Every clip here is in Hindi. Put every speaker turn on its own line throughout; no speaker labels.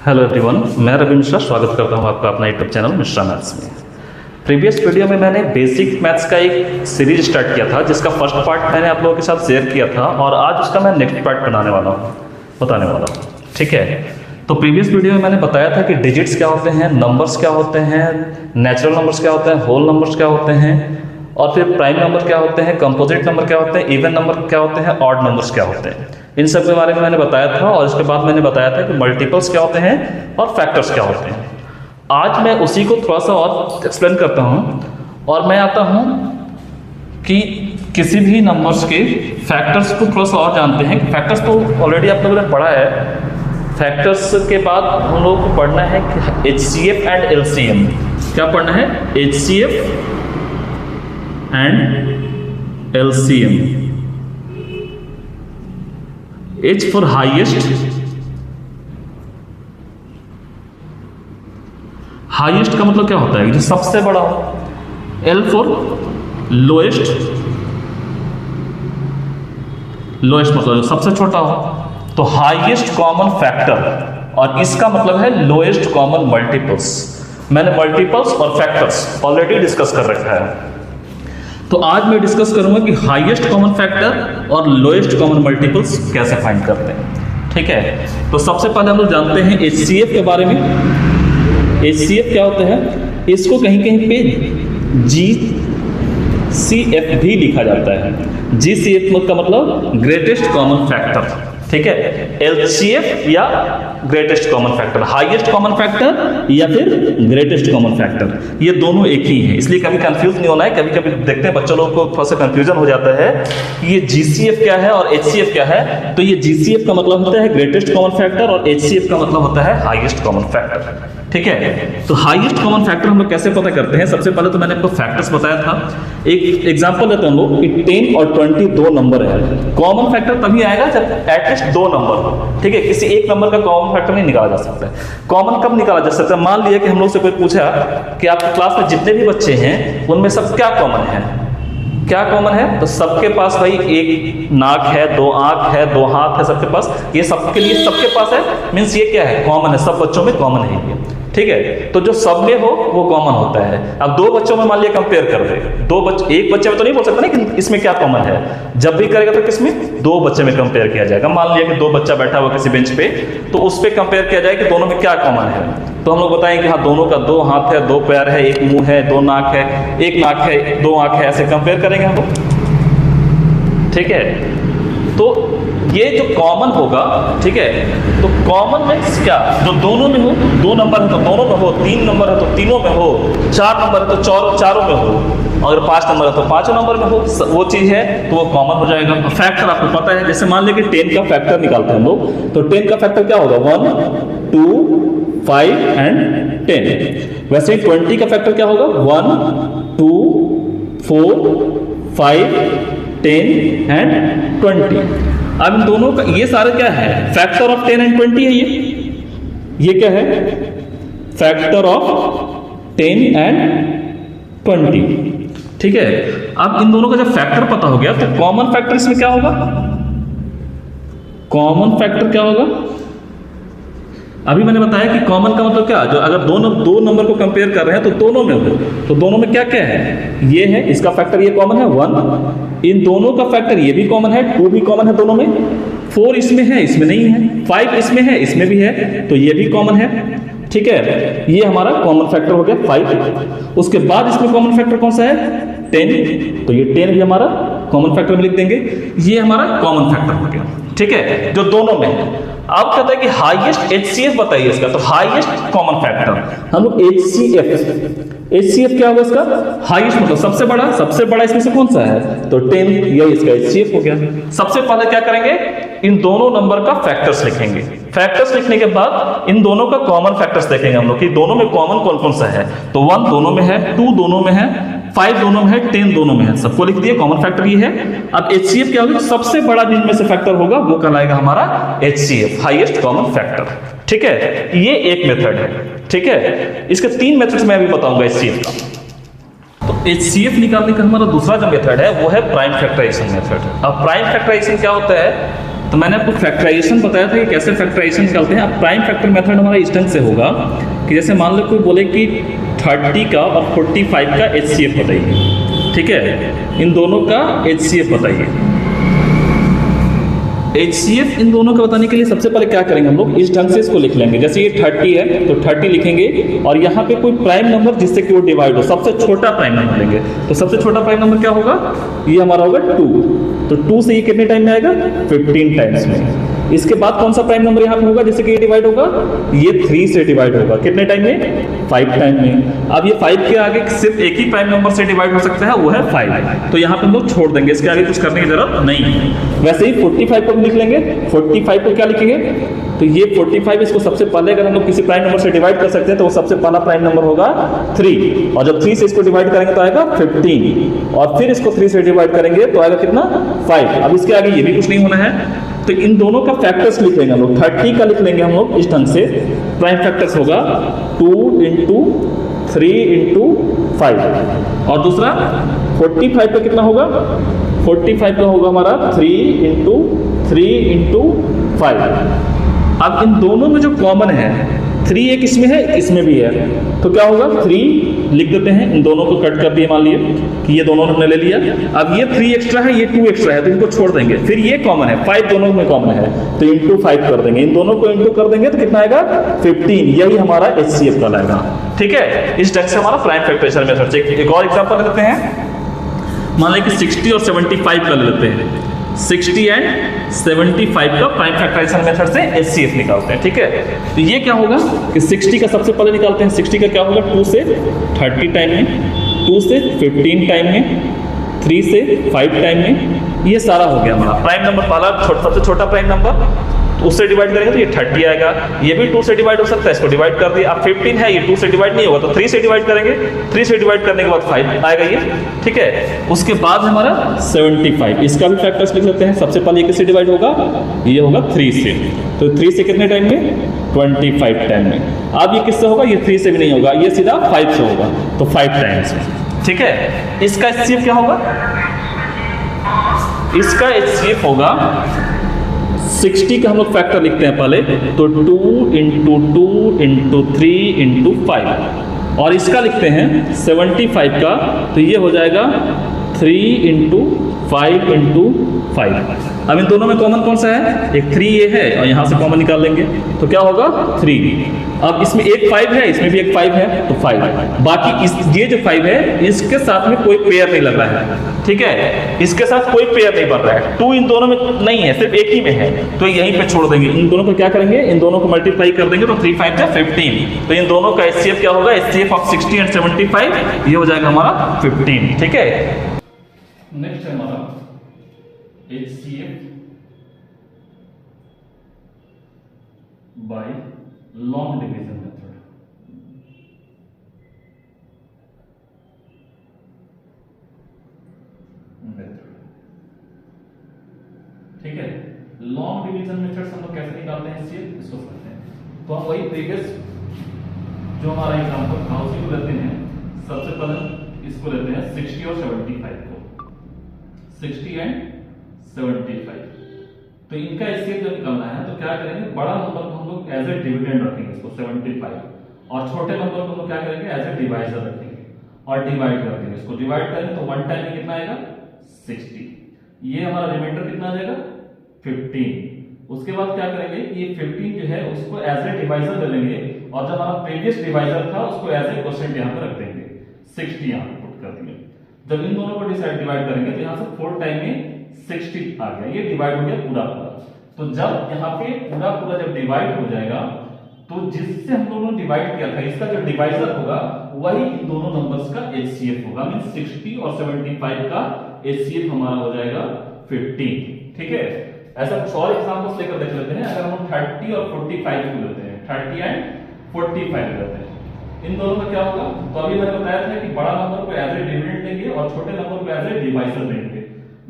हेलो एवरीवन, मैं रवि मिश्रा स्वागत करता हूं आपका अपना यूट्यूब चैनल मिश्रा मैथ्स में। प्रीवियस वीडियो में मैंने बेसिक मैथ्स का एक सीरीज स्टार्ट किया था जिसका फर्स्ट पार्ट मैंने आप लोगों के साथ शेयर किया था और आज उसका मैं नेक्स्ट पार्ट बताने वाला हूं। ठीक है, तो प्रीवियस वीडियो में मैंने बताया था कि डिजिट्स क्या होते हैं, नंबर्स क्या होते हैं, नेचुरल नंबर्स क्या होते हैं, होल नंबर्स क्या होते हैं और फिर प्राइम नंबर क्या होते हैं, कंपोजिट नंबर क्या होते हैं, इवन नंबर क्या होते हैं, ऑड नंबर्स क्या होते हैं। इन सब के बारे में मैंने बताया था और इसके बाद मैंने बताया था कि मल्टीपल्स क्या होते हैं और फैक्टर्स क्या होते हैं। आज मैं उसी को थोड़ा सा और एक्सप्लेन करता हूँ और मैं आता हूँ कि किसी भी नंबर्स के फैक्टर्स को थोड़ा सा और जानते हैं। फैक्टर्स तो ऑलरेडी आप लोगों ने पढ़ा है। फैक्टर्स के बाद हम लोगों को पढ़ना है कि HCF एंड LCM। क्या पढ़ना है? HCF and LCM। H for highest, highest का मतलब क्या होता है? जो सबसे बड़ा हो। L for लोएस्ट, लोएस्ट मतलब जो सबसे छोटा हो। तो हाईएस्ट कॉमन फैक्टर और इसका मतलब है लोएस्ट कॉमन मल्टीपल्स। मैंने मल्टीपल्स और फैक्टर्स ऑलरेडी डिस्कस कर रखा है। तो आज मैं डिस्कस करूंगा कि हाईएस्ट कॉमन फैक्टर और लोएस्ट कॉमन मल्टीपल्स कैसे फाइंड करते हैं। ठीक है, तो सबसे पहले हम लोग जानते हैं HCF के बारे में। HCF क्या होता है? इसको कहीं कहीं पे GCF भी लिखा जाता है। GCF का मतलब ग्रेटेस्ट कॉमन फैक्टर। ठीक है, LCF या greatest common factor, highest common factor या फिर ग्रेटेस्ट कॉमन फैक्टर, ये दोनों एक ही हैं। इसलिए कभी कंफ्यूज नहीं होना है। कभी कभी देखते हैं बच्चों लोगों को थोड़ा सा कंफ्यूजन हो जाता है कि ये GCF क्या है और HCF क्या है। तो ये GCF का मतलब होता है ग्रेटेस्ट कॉमन फैक्टर और HCF का मतलब होता है हाईएस्ट कॉमन फैक्टर। ठीक है, तो हाईएस्ट कॉमन फैक्टर हम लोग कैसे पता करते हैं? सबसे पहले तो मैंने आपको फैक्टर्स बताया था। एक एग्जांपल लेते हैं हम लोग कि 10 और 20 दो नंबर है। कॉमन फैक्टर तभी आएगा जब एटलीस्ट दो नंबर हो। ठीक है, किसी एक नंबर का कॉमन फैक्टर नहीं निकाला जा सकता है। कॉमन कब निकाला जा सकता है? मान लिया कि हम लोग से कोई पूछा कि आपकी क्लास में जितने भी बच्चे हैं उनमें सब क्या कॉमन है? क्या कॉमन है? तो सबके पास भाई एक नाक है, दो आंख है, दो हाथ है सबके पास। ये सबके लिए सबके पास है, मीन्स ये क्या है? कॉमन है, सब बच्चों में कॉमन है ये। ठीक है, तो जो सब में हो वो कॉमन होता है। अब दो बच्चों में मान लिया कंपेयर कर दे, दो बच्चे, एक बच्चे में तो नहीं बोल सकते ना कि इसमें क्या कॉमन है। जब भी करेगा तो किसमें? दो बच्चे में कंपेयर किया जाएगा। मान लिया कि दो बच्चा बैठा हुआ किसी बेंच पे, तो उस पे कंपेयर किया जाए कि दोनों में क्या कॉमन है। तो हम लोग बताएंगे कि हाँ, दोनों का दो हाथ है, दो पैर है, एक मुंह है, दो नाक है, एक नाक है, दो आंख है, ऐसे कंपेयर करेंगे हम लोग। ठीक है, तो ये जो कॉमन होगा, ठीक है, तो कॉमन मीन्स क्या? जो दोनों में हो, दो नंबर है तो दोनों में हो, तीन नंबर है तो तीनों में हो, चार नंबर है तो चारों में हो, और पांच नंबर है तो पांचों नंबर में हो, वो चीज है तो वो कॉमन हो जाएगा। फैक्टर आपको पता है, जैसे मान लीजिए कि 10 का फैक्टर निकालते हैं हम लोग, तो 10 का फैक्टर क्या होगा? 1, 2, 5 एंड 10। वैसे 20 का फैक्टर क्या होगा? 1, 2, 4, 5, 10 एंड 20। अब इन दोनों का ये सारे क्या है? फैक्टर ऑफ 10 एंड 20 है। ये क्या है? Factor of 10 and 20। ठीक है, अब इन दोनों का जब फैक्टर पता हो गया तो कॉमन फैक्टर इसमें क्या होगा? कॉमन फैक्टर क्या होगा? अभी मैंने बताया कि कॉमन का मतलब क्या? जो अगर दो नंबर को कंपेयर कर रहे हैं तो दोनों में हो, तो दोनों में क्या क्या है? ये है, इसका फैक्टर ये कॉमन है 1, इन दोनों का फैक्टर ये भी कॉमन है, 2 भी कॉमन है दोनों में, 4 इसमें है, इसमें नहीं है, 5 इसमें है, इसमें भी है, तो ये भी कॉमन है। ठीक है, ये हमारा कॉमन फैक्टर हो गया 5। उसके बाद इसमें कॉमन फैक्टर कौन सा है? 10, तो ये 10 भी हमारा कॉमन फैक्टर में लिख देंगे। ये हमारा कॉमन फैक्टर हो गया। ठीक है, जो दोनों में है। अब कहता है कि हाईएस्ट HCF बताइए इसका, तो हाईएस्ट कॉमन फैक्टर हम लोग HCF क्या होगा इसका? हाईएस्ट मतलब सबसे बड़ा इसमें से कौन सा है? तो 10, यही इसका HCF हो गया। सबसे पहले क्या करेंगे? इन दोनों नंबर का फैक्टर्स लिखेंगे। फैक्टर्स लिखने के बाद इन दोनों का कॉमन फैक्टर्स देखेंगे हम लोग कि दोनों में कॉमन कौन कौन सा है। तो 1 दोनों में है, 2 दोनों में है, 5 दोनों में है, 10 दोनों में है, सबको लिख दिए। कॉमन फैक्टर ये है। अब HCF क्या होगा? सबसे बड़ा जिनमें से फैक्टर होगा वो कहलाएगा हमारा HCF, हाईएस्ट कॉमन फैक्टर। ठीक है, ये एक मेथड है। ठीक है, इसके 3 मेथड्स मैं अभी बताऊंगा HCF का। तो HCF निकालने का हमारा दूसरा जो मेथड है वो है प्राइम फैक्टराइजेशन मेथड। अब प्राइम फैक्टराइजेशन क्या होता है? तो मैंने आपको फैक्टराइजेशन बताया था कि कैसे फैक्टराइजेशन निकालते हैं। अब प्राइम फैक्टर मेथड हमारा इस ढंग से होगा कि जैसे मान लो कोई बोले कि 30 का और 45 का HCF बताइए, ठीक है, इन दोनों का HCF बताइए। HCF इन दोनों का बताने के लिए सबसे पहले क्या करेंगे हम लोग, इस ढंग से इसको लिख लेंगे। जैसे ये 30 है तो 30 लिखेंगे और यहाँ पे कोई प्राइम नंबर जिससे कि वो डिवाइड हो, सबसे छोटा प्राइम नंबर लेंगे। तो सबसे छोटा प्राइम नंबर क्या होगा, ये हमारा होगा 2। तो 2 से ये कितने टाइम में आएगा, 15 टाइम्स में। इसके बाद कौन सा प्राइम नंबर यहाँ पे होगा जिससे कि ये डिवाइड होगा, ये 3 से डिवाइड होगा, कितने टाइम में, 5 टाइम में। अब ये 5 के आगे सिर्फ एक ही प्राइम नंबर से डिवाइड हो सकता है, वो है 5। तो यहाँ पे हम लोग छोड़ देंगे, इसके आगे कुछ करने की जरूरत नहीं है। वैसे ही 45 को लिख लेंगे। 45 को क्या लिखेंगे, तो ये 45 इसको सबसे पहले अगर हम लोग किसी प्राइम नंबर से डिवाइड कर सकते हैं तो वो सबसे पहला प्राइम नंबर होगा 3, और जब 3 से इसको डिवाइड करेंगे तो आएगा 15, और फिर इसको 3 से डिवाइड करेंगे तो आएगा कितना, 5। अब इसके आगे ये भी कुछ नहीं होना है, तो इन दोनों का फैक्टर्स लिख लेंगे हम लोग। 30 का लिख लेंगे हम लोग इस ढंग से, प्राइम फैक्टर्स होगा 2 इंटू 3 इंटू 5, और दूसरा 45 का कितना होगा, 45 का होगा हमारा 3 इंटू 5। अब इन दोनों में जो कॉमन है 3 एक इसमें है, इसमें भी है, तो क्या होगा 3 लिख देते हैं। इन दोनों को कट कर दिए, मान लिए कि ये दोनों हमने ले लिया। अब ये 3 एक्स्ट्रा है, ये 2 एक्स्ट्रा है, तो इनको छोड़ देंगे। फिर ये कॉमन है, 5 दोनों में कॉमन है, तो इंटू 5 कर देंगे। इन दोनों को इंटू कर देंगे तो कितना आएगा, 15। यही हमारा HCF का आएगा, ठीक है। इस ढंग से हमारा प्राइम फैक्टराइजेशन मेथड से एक और एग्जांपल ले लेते हैं। मान लें कि 60 और 75 का ले लेते हैं। 60 एंड 75 का प्राइम फैक्टराइजेशन मेथड से HCF निकालते हैं, ठीक है। तो ये क्या होगा कि 60 का सबसे पहले निकालते हैं। 60 का क्या होगा, 2 से 30 टाइम में, 2 से 15 टाइम में, 3 से 5 टाइम में। ये सारा हो गया हमारा प्राइम नंबर, पहला सबसे छोटा प्राइम नंबर, तो उससे डिवाइड करेंगे तो ये 30 आएगा। ये भी 2 से डिवाइड हो सकता है, इसको डिवाइड कर दिया। अब 15 है, ये 2 से डिवाइड नहीं होगा तो 3 से डिवाइड करेंगे, 3 से डिवाइड करने के बाद 5 आएगा ये, ठीक है। उसके बाद हमारा 75, इसका भी फैक्टर्स लिख लेते हैं। सबसे पहले किससे डिवाइड होगा, ये होगा 3 से, तो 3 से कितने टाइम में, 25 टाइम में। अब ये किससे होगा, ये 3 से भी नहीं होगा, ये सीधा 5 से होगा, तो 5 टाइम्स, ठीक है। इसका HCF क्या होगा, इसका HCF होगा 60 का हम लोग फैक्टर लिखते हैं पहले, तो 2 इंटू 2 इंटू 3 इंटू 5, और इसका लिखते हैं 75 का, तो ये हो जाएगा 3 इंटू 5 इंटू 5। अब इन दोनों में कॉमन कौन सा है, एक 3 ये है, और यहाँ से कॉमन निकाल लेंगे तो क्या होगा 3। अब इसमें एक 5 है, इसमें भी एक 5 है, तो 5। बाकी ये जो 5 है इसके साथ में कोई पेयर नहीं लग रहा है, ठीक है, इसके साथ कोई पेयर नहीं बन रहा है। 2 इन दोनों में नहीं है, सिर्फ एक ही में है, तो यहीं पे छोड़ देंगे। इन दोनों को क्या करेंगे, इन दोनों को मल्टीप्लाई कर देंगे, तो 3 5 का 15। तो इन दोनों का HCF क्या होगा, HCF ऑफ 60 एंड 75, ये हो जाएगा हमारा 15, ठीक है। नेक्स्ट है हमारा HCF by long division method. ठीक है, लॉन्ग डिवीजन मेथड हम लोग कैसे निकालते हैं HCF, इसको समझते हैं। तो हम वही प्रीवियस जो हमारा एग्जांपल था उसी को लेते हैं। सबसे पहले इसको लेते हैं 60 और 75 को, 60 एंड 75। तो इनका HCF जब निकालना है तो क्या करेंगे, बड़ा नंबर को हम लोग एज ए डिविडेंड रखेंगे इसको 75, और छोटे नंबर को हम लोग क्या करेंगे एज ए डिवाइजर रखेंगे और डिवाइड कर देंगे। इसको डिवाइड करेंगे तो 1 टाइम में कितना आएगा 60, ये हमारा रिमाइंडर कितना आ जाएगा 15। उसके बाद क्या करेंगे, ये 15 जो है उसको एज ए डिवाइजर ले लेंगे, और जब हमारा प्रीवियस डिवाइजर था उसको एज ए क्वोशिएंट यहाँ पे रख देंगे, 60 यहाँ पे पुट कर दिए। जब इन दोनों को डिवाइड करेंगे तो यहाँ से 4 टाइम में 60 आ गया, ये डिवाइड हो गया पूरा पूरा। तो जब यहाँ पे पूरा पूरा जब डिवाइड हो जाएगा तो जिससे हम लोगों ने डिवाइड किया था इसका जो डिवाइजर होगा वही इन दोनों नंबर्स का HCF होगा। मीन 60 और 75 का HCF हमारा हो जाएगा 15, ठीक है। ऐसा कुछ और एग्जांपल्स लेकर देख लेते हैं। अगर हम 30 और 45 को लेते हैं, 30 एंड 45 लेते हैं, इन दोनों का क्या होगा, तो अभी मैंने बताया था कि बड़ा नंबर को एज ए डिविडेंड लेंगे और छोटे नंबर को एज ए डिवाइजर लेंगे।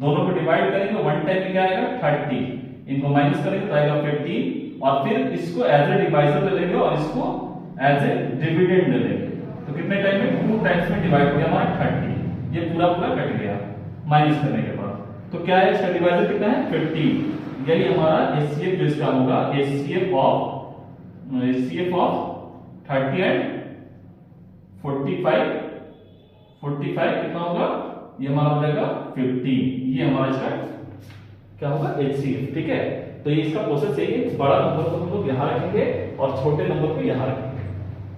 दोनों को डिवाइड करेंगे, 1 टाइम में क्या आएगा 30, इनको माइनस करेंगे तो आएगा 15, और फिर इसको एज ए डिवाइजर ले लेंगे और इसको एज ए डिविडेंड ले लेंगे। तो कितने टाइम में 2 टाइम्स में डिवाइड हो गया हमारा 30, ये पूरा पूरा कट गया माइनस करने के बाद। तो क्या है इसका डिवाइजर कितना है 15, यानी हमारा एचसीएफ जो इसका होगा एचसीएफ ऑफ 30 एंड 45 कितना होगा, ये हमारा हो जाएगा 50, ये हमारा इसका क्या होगा एचसीएफ। ठीक है, तो ये इसका प्रोसेस यही है, बड़ा नंबर को हम लोग यहाँ रखेंगे और छोटे नंबर को यहाँ रखेंगे।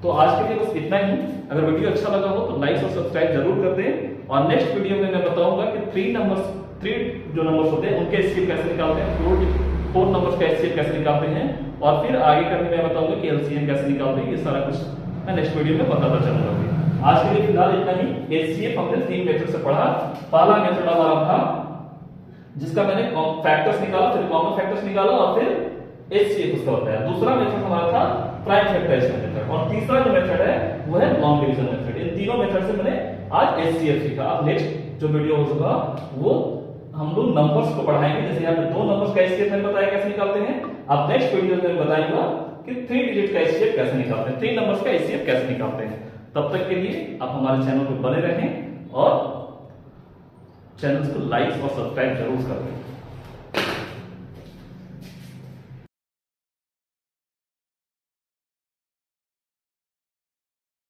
तो आज के लिए बस इतना ही। अगर वीडियो अच्छा लगा हो तो लाइक और सब्सक्राइब जरूर कर दें, और नेक्स्ट वीडियो में मैं बताऊंगा कि 3 जो नंबर्स होते हैं उनके एचसीएफ कैसे निकालते हैं, 4 नंबर्स का एचसीएफ कैसे निकालते हैं, और फिर आगे करने में बताऊंगा कि एलसीएम कैसे निकालते हैं। ये सारा कुछ मैं नेक्स्ट वीडियो में बताता चलूंगा। आज के लिए फिलहाल इतना ही। एचसीएफ हमने 3 मेथड से पढ़ा। पहला मेथड हमारा था जिसका मैंने फैक्टर्स निकाला, फिर कॉमन फैक्टर्स निकाला और फिर एचसीएफ उसका बताया। दूसरा मेथड हमारा था प्राइम फैक्टराइजेशन मेथड, और तीसरा जो मेथड है वो है लॉन्ग डिवीजन मेथड। इन तीनों मेथड से मैंने आज एचसीएफ सीखा। अब नेक्स्ट जो वीडियो होगा वो हम लोग नंबर्स को पढ़ाएंगे। जैसे यहाँ पे 2 नंबर्स का एचसीएफ मैंने बताया कैसे निकालते हैं। अब नेक्स्ट वीडियो में बताऊंगा कि 3 डिजिट का एचसीएफ कैसे निकालते हैं, 3 नंबर्स का एचसीएफ कैसे निकालते हैं। तब तक के लिए आप हमारे चैनल पर बने रहें और चैनल को लाइक और सब्सक्राइब जरूर करें।